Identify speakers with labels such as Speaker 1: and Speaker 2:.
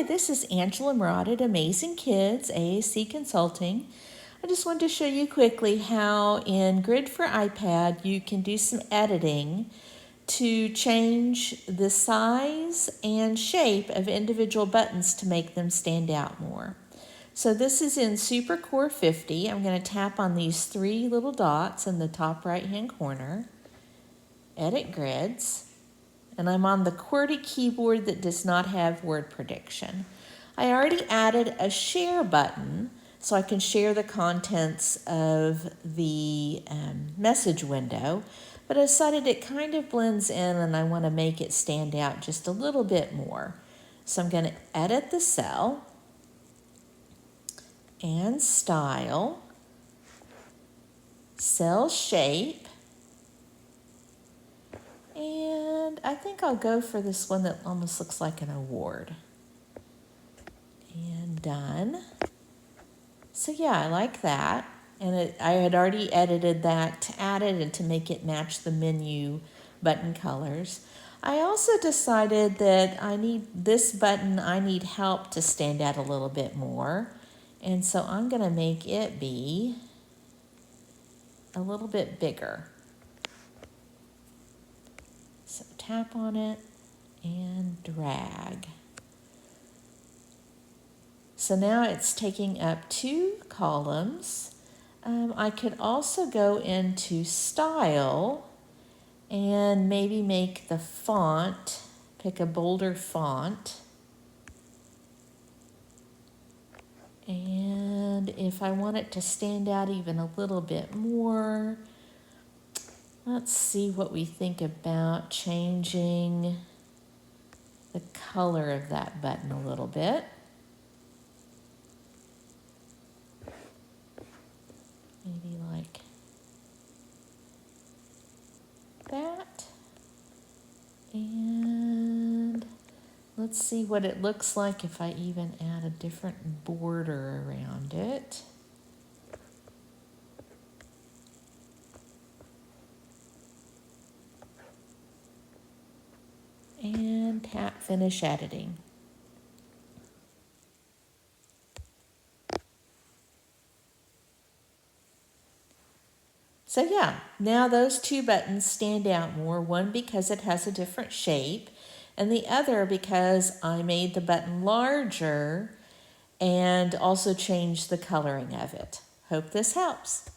Speaker 1: Hi, this is Angela Murat at Amazing Kids, AAC Consulting. I just wanted to show you quickly how in Grid for iPad you can do some editing to change the size and shape of individual buttons to make them stand out more. So this is in Super Core 50. I'm going to tap on these three little dots in the top right hand corner, Edit Grids, and I'm on the QWERTY keyboard that does not have word prediction. I already added a share button so I can share the contents of the message window, but I decided it kind of blends in and I want to make it stand out just a little bit more. So I'm going to edit the cell and style, cell shape, and I think I'll go for this one that almost looks like an award. And done. So yeah, I like that. And I had already edited that to add it and to make it match the menu button colors. I also decided that I need help to stand out a little bit more. And so I'm going to make it be a little bit bigger. So tap on it and drag. So now it's taking up 2 columns. I could also go into style and maybe make the font, pick a bolder font. And if I want it to stand out even a little bit more, let's see what we think about changing the color of that button a little bit. Maybe like that. And let's see what it looks like if I even add a different border around it. And tap Finish Editing. So yeah, now those 2 buttons stand out more, one because it has a different shape, and the other because I made the button larger and also changed the coloring of it. Hope this helps.